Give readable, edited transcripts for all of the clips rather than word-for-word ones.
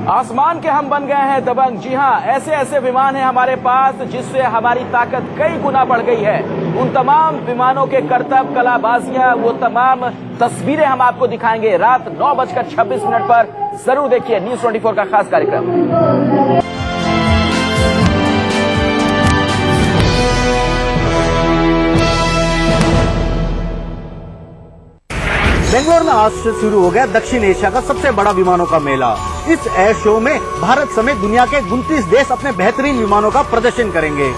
आसमान के हम बन गए हैं दबंग। जी हां, ऐसे ऐसे विमान हैं हमारे पास जिससे हमारी ताकत कई गुना बढ़ गई है। उन तमाम विमानों के करतब, कलाबाजियां, वो तमाम तस्वीरें हम आपको दिखाएंगे रात 9:26 पर। जरूर देखिए न्यूज़ 24 का खास कार्यक्रम। बेंगलोर में आज से शुरू हो गया दक्षिण एशिया का सबसे बड़ा विमानों का मेला। इस एयर शो में भारत समेत दुनिया के 29 देश अपने बेहतरीन विमानों का प्रदर्शन करेंगे।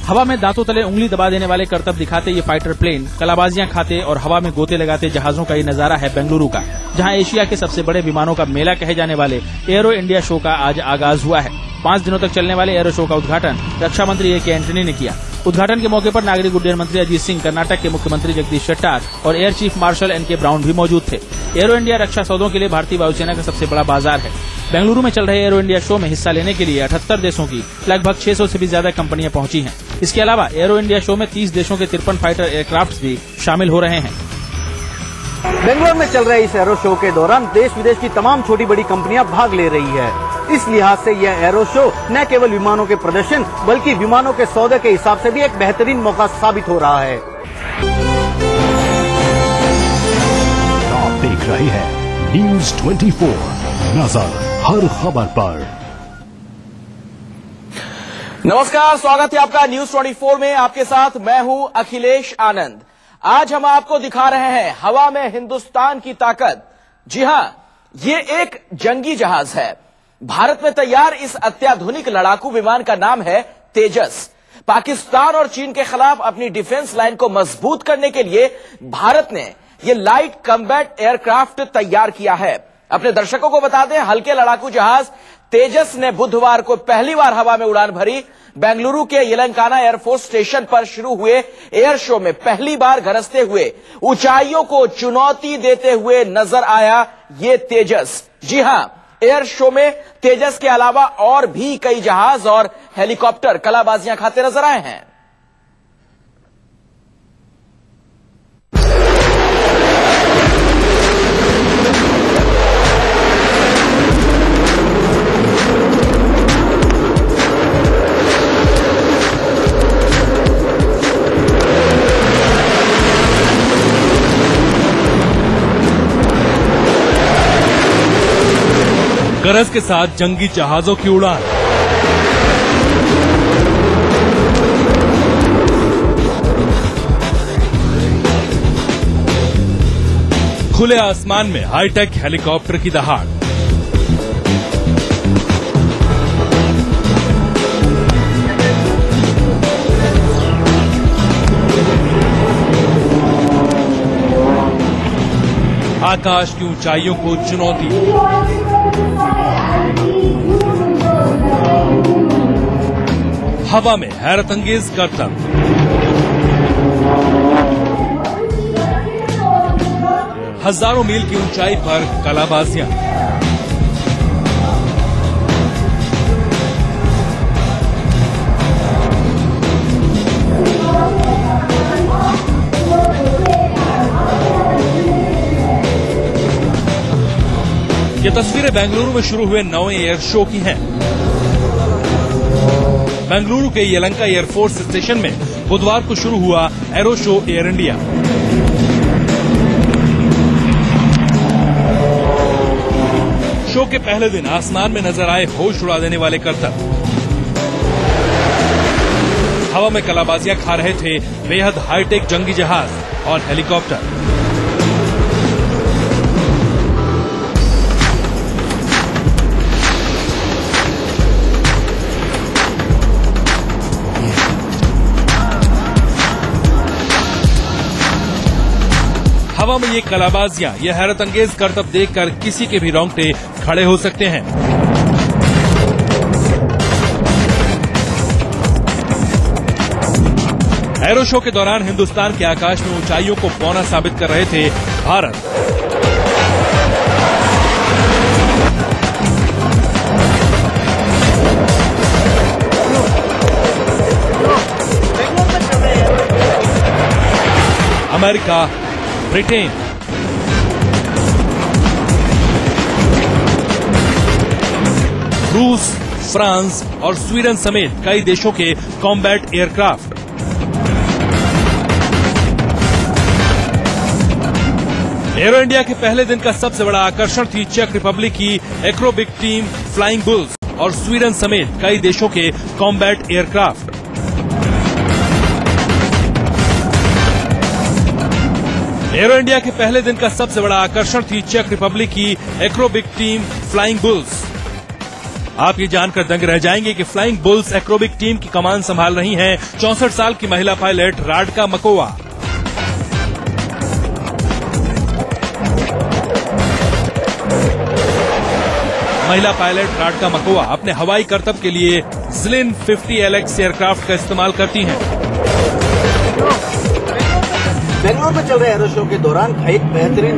हवा में दांतों तले उंगली दबा देने वाले करतब दिखाते ये फाइटर प्लेन, कलाबाजियां खाते और हवा में गोते लगाते जहाजों का ये नजारा है बेंगलुरु का, जहां एशिया के सबसे बड़े विमानों का मेला कहे जाने वाले एरो इंडिया शो का आज आगाज हुआ है। 5 दिनों तक चलने वाले एरो शो का उद्घाटन रक्षा मंत्री ए के एंटनी ने किया। उद्घाटन के मौके पर नागरिक उड्डयन मंत्री अजीत सिंह, कर्नाटक के मुख्यमंत्री जगदीश शेट्टार और एयर चीफ मार्शल एन के ब्राउन भी मौजूद थे। एरो इंडिया रक्षा सौदों के लिए भारतीय वायुसेना का सबसे बड़ा बाजार है। बेंगलुरु में चल रहे एरो इंडिया शो में हिस्सा लेने के लिए 78 देशों की लगभग 600 से भी ज्यादा कंपनियां पहुंची हैं। इसके अलावा एरो इंडिया शो में 30 देशों के 53 फाइटर एयरक्राफ्ट भी शामिल हो रहे हैं। बेंगलोर में चल रहे इस एरो शो के दौरान देश विदेश की तमाम छोटी बड़ी कंपनियां भाग ले रही है। इस लिहाज से यह एरो शो न केवल विमानों के प्रदर्शन बल्कि विमानों के सौदे के हिसाब से भी एक बेहतरीन मौका साबित हो रहा है। आप देख रहे हैं न्यूज़ 24, नजर हर खबर पर। नमस्कार, स्वागत है आपका न्यूज़ 24 में। आपके साथ मैं हूं अखिलेश आनंद। आज हम आपको दिखा रहे हैं हवा में हिंदुस्तान की ताकत। जी हां, ये एक जंगी जहाज है। भारत में तैयार इस अत्याधुनिक लड़ाकू विमान का नाम है तेजस। पाकिस्तान और चीन के खिलाफ अपनी डिफेंस लाइन को मजबूत करने के लिए भारत ने ये लाइट कम्बैट एयरक्राफ्ट तैयार किया है। अपने दर्शकों को बता दें, हल्के लड़ाकू जहाज तेजस ने बुधवार को पहली बार हवा में उड़ान भरी। बेंगलुरु के येलंकाना एयरफोर्स स्टेशन पर शुरू हुए एयर शो में पहली बार गरजते हुए ऊंचाइयों को चुनौती देते हुए नजर आया ये तेजस। जी हां, एयर शो में तेजस के अलावा और भी कई जहाज और हेलीकॉप्टर कलाबाजियां खाते नजर आए हैं। गरज के साथ जंगी जहाजों की उड़ान। खुले आसमान में हाईटेक हेलीकॉप्टर की दहाड़। आकाश की ऊंचाइयों को चुनौती। हवा में हैरतअंगेज करतब। हजारों मील की ऊंचाई पर कलाबाजियां। ये तस्वीरें बेंगलुरु में शुरू हुए नए एयर शो की हैं। बेंगलुरु के येलंका एयरफोर्स स्टेशन में बुधवार को शुरू हुआ arrow show air India. Show के पहले दिन आसमान में नजर आए होश उड़ा देने वाले करतब। हवा में कलाबाजियां खा रहे थे बेहद हाईटेक जंगी जहाज और हेलीकॉप्टर। हवा में ये कलाबाजियां, ये हैरतअंगेज करतब देखकर किसी के भी रोंगटे खड़े हो सकते हैं। एरो शो के दौरान हिंदुस्तान के आकाश में ऊंचाइयों को पौना साबित कर रहे थे भारत। अमेरिका, ब्रिटेन, रूस, फ्रांस और स्वीडन समेत कई देशों के कॉम्बैट एयरक्राफ्ट। एरो इंडिया के पहले दिन का सबसे बड़ा आकर्षण थी चेक रिपब्लिक की एक्रोबिक टीम फ्लाइंग बुल्स और स्वीडन समेत कई देशों के कॉम्बैट एयरक्राफ्ट। एरो इंडिया के पहले दिन का सबसे बड़ा आकर्षण थी चेक रिपब्लिक की एक्रोबिक टीम फ्लाइंग बुल्स। आप ये जानकर दंग रह जाएंगे कि फ्लाइंग बुल्स एक्रोबिक टीम की कमान संभाल रही हैं 64 साल की महिला पायलट राडका मकोवा। महिला पायलट राडका मकोवा अपने हवाई करतब के लिए ज़िलिन 50LX एयरक्राफ्ट का इस्तेमाल करती हैं। बेंगलोर में चल रहे एरो शो के दौरान एक बेहतरीन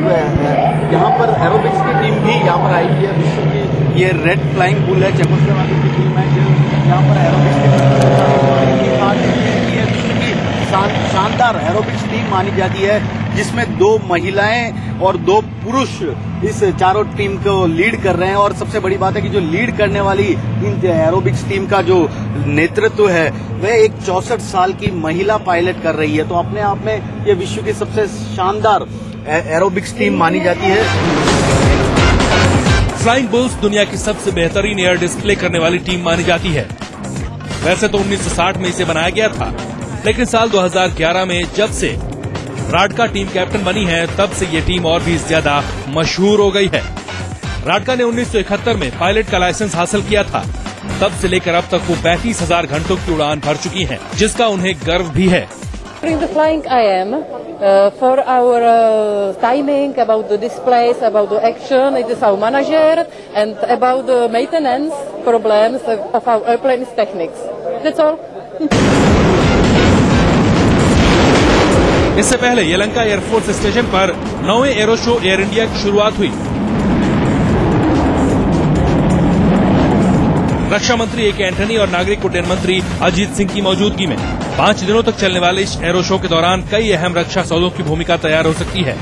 यहाँ पर एरोबिक्स की टीम भी यहाँ पर आई है। विश्व की ये रेड फ्लाइंग बुल है, चेकोस्लोवाकिया की टीम है जो यहाँ पर एरोबिक्स की शानदार एरोबिक्स टीम मानी जाती है, जिसमें 2 महिलाएं और 2 पुरुष इस चारों टीम को लीड कर रहे हैं। और सबसे बड़ी बात है कि जो लीड करने वाली इन एरोबिक्स टीम का जो नेतृत्व है वह एक 64 साल की महिला पायलट कर रही है। तो अपने आप में ये विश्व की सबसे शानदार एरोबिक्स टीम मानी जाती है। फ्लाइंग बुल्स दुनिया की सबसे बेहतरीन एयर डिस्प्ले करने वाली टीम मानी जाती है। वैसे तो 1960 में इसे बनाया गया था, लेकिन साल 2011 में जब से राडका टीम कैप्टन बनी है तब से ये टीम और भी ज्यादा मशहूर हो गई है। राडका ने 1971 में पायलट का लाइसेंस हासिल किया था। तब से लेकर अब तक वो 35,000 घंटों की उड़ान भर चुकी हैं, जिसका उन्हें गर्व भी है। During the flying IM, for our timing, about the displays, about the action, it is our manager, and about the maintenance problems of our airplane's techniques. That's all. इससे पहले यलंका एयरफोर्स स्टेशन पर 9वें एरो शो एयर इंडिया की शुरुआत हुई। रक्षा मंत्री ए के Antony और नागरिक उड्डयन मंत्री अजीत सिंह की मौजूदगी में 5 दिनों तक चलने वाले इस एरो शो के दौरान कई अहम रक्षा सौदों की भूमिका तैयार हो सकती है।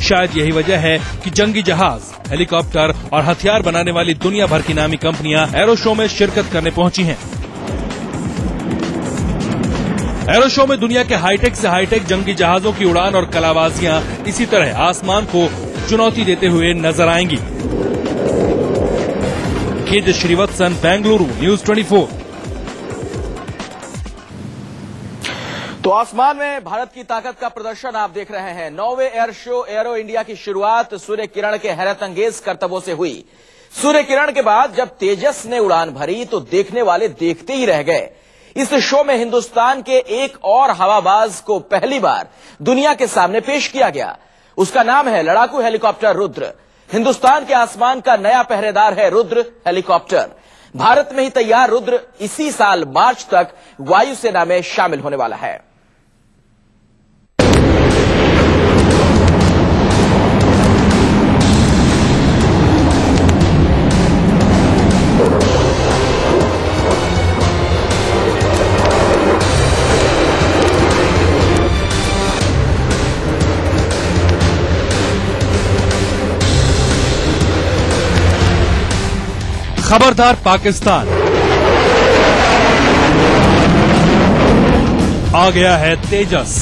शायद यही वजह है कि जंगी जहाज, हेलीकॉप्टर और हथियार बनाने वाली दुनिया भर की नामी कंपनियां एरो शो में शिरकत करने पहुंची हैं। एरो शो में दुनिया के हाईटेक से हाईटेक जंगी जहाजों की उड़ान और कलाबाजियां इसी तरह आसमान को चुनौती देते हुए नजर आएंगी। केज श्रीवत्सन, बेंगलुरु, न्यूज 24। तो आसमान में भारत की ताकत का प्रदर्शन आप देख रहे हैं। 9वें एयर शो एरो इंडिया की शुरुआत सूर्य किरण के हैरत अंगेज करतबों से हुई। सूर्य किरण के बाद जब तेजस ने उड़ान भरी तो देखने वाले देखते ही रह गए। इस शो में हिंदुस्तान के एक और हवाबाज को पहली बार दुनिया के सामने पेश किया गया। उसका नाम है लड़ाकू हेलीकॉप्टर रुद्र। हिंदुस्तान के आसमान का नया पहरेदार है रुद्र हेलीकॉप्टर। भारत में ही तैयार रुद्र इसी साल मार्च तक वायुसेना में शामिल होने वाला है। खबरदार पाकिस्तान, आ गया है तेजस।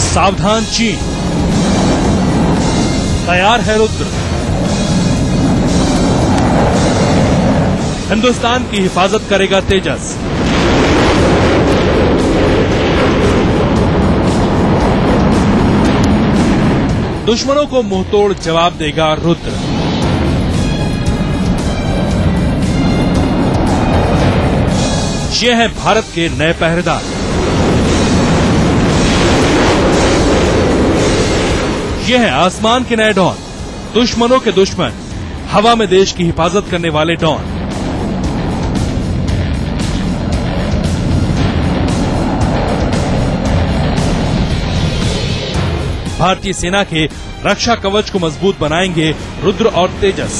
सावधान चीन, तैयार है रुद्र। हिंदुस्तान की हिफाजत करेगा तेजस। दुश्मनों को मुंहतोड़ जवाब देगा रुद्र। ये हैं भारत के नए पहरेदार। ये हैं आसमान के नए डॉन, दुश्मनों के दुश्मन, हवा में देश की हिफाजत करने वाले डॉन। भारतीय सेना के रक्षा कवच को मजबूत बनाएंगे रुद्र और तेजस।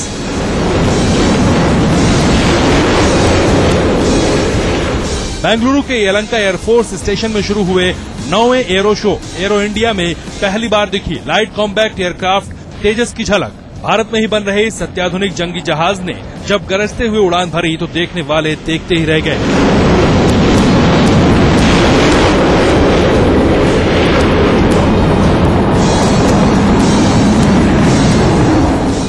बेंगलुरु के यलहंका एयरफोर्स स्टेशन में शुरू हुए 9वें एरो शो एरो इंडिया में पहली बार दिखी लाइट कॉम्बैक्ट एयरक्राफ्ट तेजस की झलक। भारत में ही बन रहे इस अत्याधुनिक जंगी जहाज ने जब गरजते हुए उड़ान भरी तो देखने वाले देखते ही रह गए।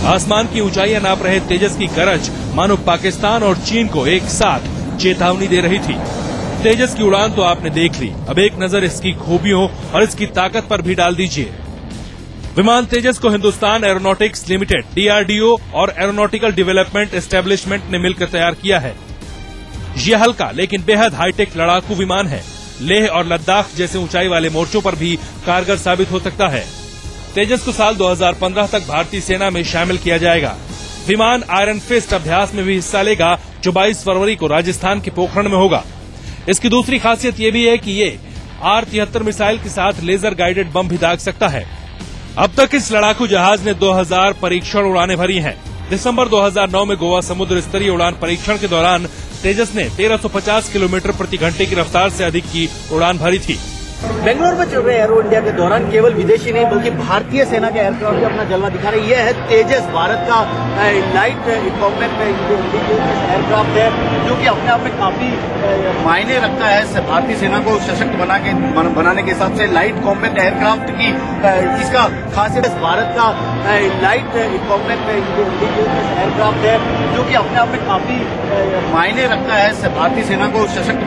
आसमान की ऊंचाइयां नाप रहे तेजस की गरज मानो पाकिस्तान और चीन को एक साथ चेतावनी दे रही थी। तेजस की उड़ान तो आपने देख ली, अब एक नजर इसकी खूबियों और इसकी ताकत पर भी डाल दीजिए। विमान तेजस को हिंदुस्तान एरोनॉटिक्स लिमिटेड DRDO और एरोनॉटिकल डेवलपमेंट एस्टेब्लिशमेंट ने मिलकर तैयार किया है। यह हल्का लेकिन बेहद हाईटेक लड़ाकू विमान है। लेह और लद्दाख जैसे ऊंचाई वाले मोर्चों पर भी कारगर साबित हो सकता है। तेजस को साल 2015 तक भारतीय सेना में शामिल किया जाएगा। विमान आयरन फिस्ट अभ्यास में भी हिस्सा लेगा जो 22 फरवरी को राजस्थान के पोखरण में होगा। इसकी दूसरी खासियत ये भी है कि ये R-73 मिसाइल के साथ लेजर गाइडेड बम भी दाग सकता है। अब तक इस लड़ाकू जहाज ने 2000 परीक्षण उड़ानें भरी हैं। दिसंबर 2009 में गोवा समुद्र स्तरीय उड़ान परीक्षण के दौरान तेजस ने 1350 किलोमीटर प्रति घंटे की रफ्तार से अधिक की उड़ान भरी थी। बेंगलुरु में चल रहे एरो इंडिया के दौरान केवल विदेशी नहीं बल्कि भारतीय सेना के एयरक्राफ्ट भी अपना जलवा दिखा रही है। तेजस भारत का लाइट कॉम्बैक्ट एयरक्राफ्ट है जो कि अपने आप में काफी मायने रखता है भारतीय सेना को सशक्त बनाने के हिसाब से। लाइट कॉम्बैक्ट एयरक्राफ्ट की इसका खासियत भारत का लाइट कॉम्बैक्ट एयरक्राफ्ट है जो कि अपने आप में काफी मायने रखता है भारतीय सेना को सशक्त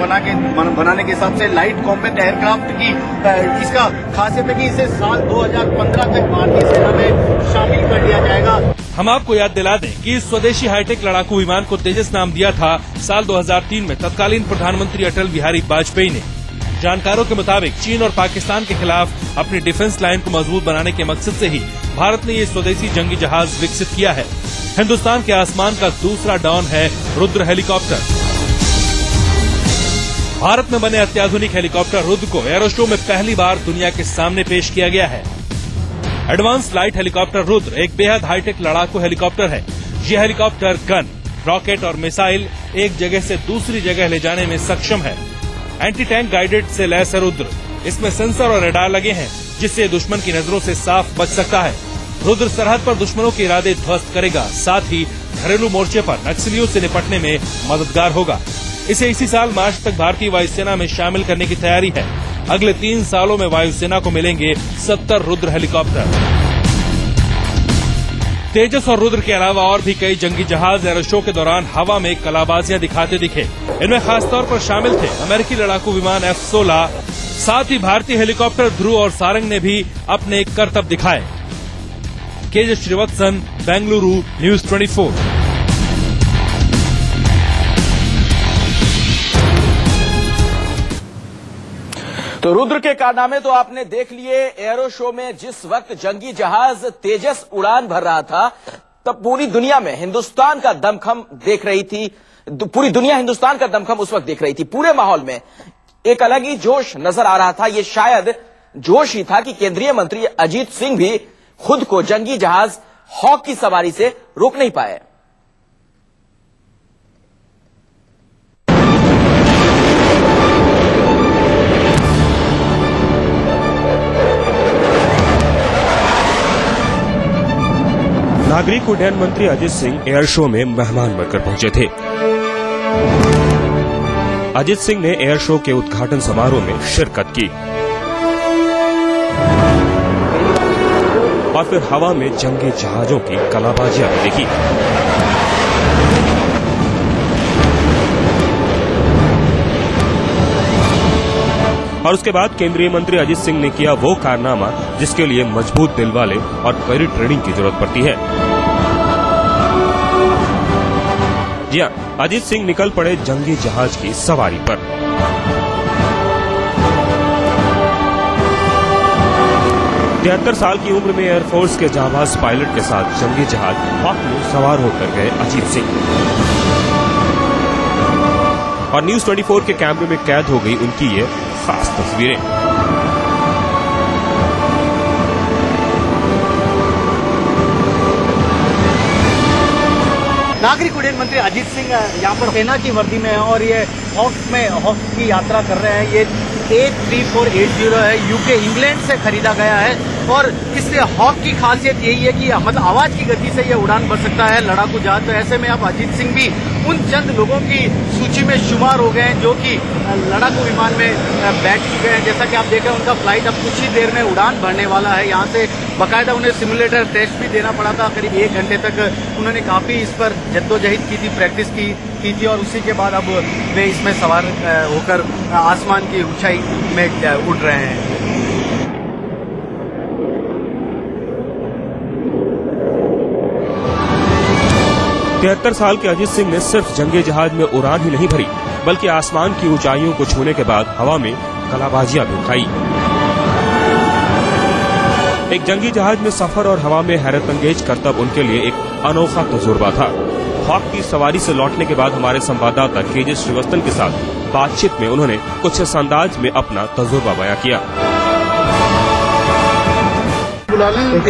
बनाने के हिसाब से। लाइट कॉम्बैक्ट एयरक्राफ्ट इसका खासियत है कि इसे साल 2015 तक भारतीय सेना में शामिल कर लिया जाएगा। हम आपको याद दिला दें कि इस स्वदेशी हाईटेक लड़ाकू विमान को तेजस नाम दिया था साल 2003 में तत्कालीन प्रधानमंत्री अटल बिहारी वाजपेयी ने। जानकारों के मुताबिक चीन और पाकिस्तान के खिलाफ अपनी डिफेंस लाइन को मजबूत बनाने के मकसद से ही भारत ने ये स्वदेशी जंगी जहाज विकसित किया है। हिंदुस्तान के आसमान का दूसरा डॉन है रुद्र हेलीकॉप्टर। भारत में बने अत्याधुनिक हेलीकॉप्टर रुद्र को एरो शो में पहली बार दुनिया के सामने पेश किया गया है। एडवांस लाइट हेलीकॉप्टर रुद्र एक बेहद हाईटेक लड़ाकू हेलीकॉप्टर है। यह हेलीकॉप्टर गन, रॉकेट और मिसाइल एक जगह से दूसरी जगह ले जाने में सक्षम है। एंटी टैंक गाइडेड से लैस है रुद्र। इसमें सेंसर और रडार लगे हैं जिससे दुश्मन की नजरों से साफ बच सकता है। रुद्र सरहद पर दुश्मनों के इरादे ध्वस्त करेगा, साथ ही घरेलू मोर्चे पर नक्सलियों से निपटने में मददगार होगा। इसे इसी साल मार्च तक भारतीय वायुसेना में शामिल करने की तैयारी है। अगले 3 सालों में वायुसेना को मिलेंगे 70 रुद्र हेलीकॉप्टर। तेजस और रुद्र के अलावा और भी कई जंगी जहाज एरो शो के दौरान हवा में कलाबाजियां दिखाते दिखे। इनमें खासतौर पर शामिल थे अमेरिकी लड़ाकू विमान F-16, साथ ही भारतीय हेलीकॉप्टर ध्रुव और सारंग ने भी अपने करतब दिखाए। KJ Srivatsan, Bengaluru, news 24। तो रुद्र के कारनामे तो आपने देख लिए। एरो शो में जिस वक्त जंगी जहाज तेजस उड़ान भर रहा था तब पूरी दुनिया में हिंदुस्तान का दमखम देख रही थी। पूरी दुनिया हिंदुस्तान का दमखम उस वक्त देख रही थी। पूरे माहौल में एक अलग ही जोश नजर आ रहा था। ये शायद जोश ही था कि केंद्रीय मंत्री अजीत सिंह भी खुद को जंगी जहाज हॉक की सवारी से रोक नहीं पाए। नागरिक उड्डयन मंत्री अजीत सिंह एयर शो में मेहमान बनकर पहुंचे थे। अजीत सिंह ने एयर शो के उद्घाटन समारोह में शिरकत की और फिर हवा में जंगी जहाजों की कलाबाजियां भी देखी। और उसके बाद केंद्रीय मंत्री अजीत सिंह ने किया वो कारनामा जिसके लिए मजबूत दिल वाले और कड़ी ट्रेनिंग की जरूरत पड़ती है। जी हां, अजीत सिंह निकल पड़े जंगी जहाज की सवारी पर। तिहत्तर साल की उम्र में एयरफोर्स के जाबाज पायलट के साथ जंगी जहाज हॉक में सवार होकर गए अजीत सिंह और न्यूज 24 के कैमरे में कैद हो गई उनकी ये खास तस्वीरें। नागरिक उड्डयन मंत्री अजीत सिंह यहाँ पर सेना की वर्दी में है और ये हॉक की यात्रा कर रहे हैं। ये 83480 है, यूके इंग्लैंड से खरीदा गया है और इससे हॉक की खासियत यही है कि मतलब आवाज की गति से ये उड़ान भर सकता है लड़ाकू जहाज। तो ऐसे में अब अजीत सिंह भी उन चंद लोगों की सूची में शुमार हो गए हैं जो कि लड़ाकू विमान में बैठ चुके हैं। जैसा कि आप देख रहे हैं उनका फ्लाइट अब कुछ ही देर में उड़ान भरने वाला है। यहाँ से बाकायदा उन्हें सिमुलेटर टेस्ट भी देना पड़ा था। करीब 1 घंटे तक उन्होंने काफी इस पर जद्दोजहद की थी, प्रैक्टिस की थी और उसी के बाद अब वे इसमें सवार होकर आसमान की ऊंचाई में उड़ रहे हैं। तिहत्तर साल के अजीत सिंह ने सिर्फ जंगी जहाज में उड़ान ही नहीं भरी बल्कि आसमान की ऊंचाइयों को छूने के बाद हवा में कलाबाजियां भी उठाई। एक जंगी जहाज में सफर और हवा में हैरत अंगेज करतब उनके लिए एक अनोखा तजुर्बा था। हॉक की सवारी से लौटने के बाद हमारे संवाददाता केजे श्रीवास्तव के साथ बातचीत में उन्होंने कुछ इस अंदाज में अपना तजुर्बा बयां किया।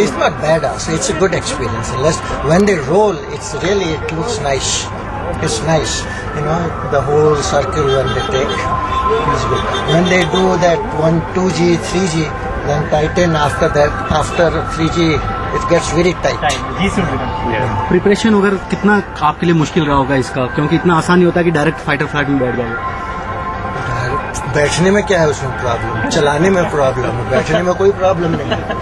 It's not bad, also. It's a good experience. Unless when they roll, it looks nice. It's nice, you know, the whole circle when they take is good. When they do that 1, 2G, 3G, then tighten after that. After 3G, it gets very tight. Preparation वगैरह कितना आपके लिए मुश्किल रहा होगा इसका, क्योंकि इतना आसान नहीं होता कि डायरेक्ट फाइटर फ्लाइट में बैठ जाओगे। बैठने में क्या है उसमें प्रॉब्लम, चलाने में प्रॉब्लम है, बैठने में कोई प्रॉब्लम नहीं है।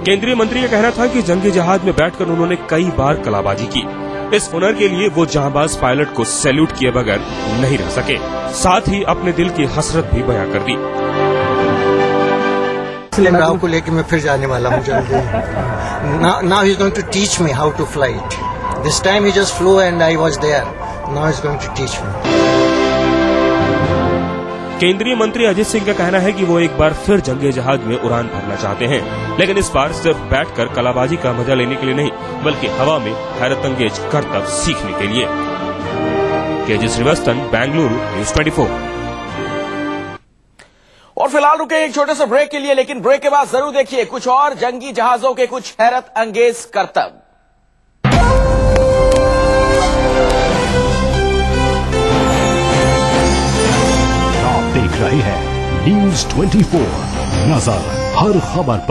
केंद्रीय मंत्री का कहना था कि जंगी जहाज में बैठकर उन्होंने कई बार कलाबाजी की। इस हुनर के लिए वो जांबाज पायलट को सैल्यूट किए बगैर नहीं रह सके, साथ ही अपने दिल की हसरत भी बयां कर दी। राव को लेके मैं फिर जाने वाला हूँ जल्दी। Now he's going to teach me how to fly it. This time he just flew and I was there. Now he's going to teach me. केंद्रीय मंत्री अजीत सिंह का कहना है कि वो एक बार फिर जंगी जहाज में उड़ान भरना चाहते हैं, लेकिन इस बार सिर्फ बैठकर कलाबाजी का मजा लेने के लिए नहीं बल्कि हवा में हैरत अंगेज करतब सीखने के लिए। K J Shrivastava, Bengaluru, news 24। और फिलहाल रुके एक छोटे से ब्रेक के लिए, लेकिन ब्रेक के बाद जरूर देखिए कुछ और जंगी जहाजों के कुछ हैरत अंगेज करतब। आप देख रहे हैं न्यूज़ 24, नजर हर खबर पर।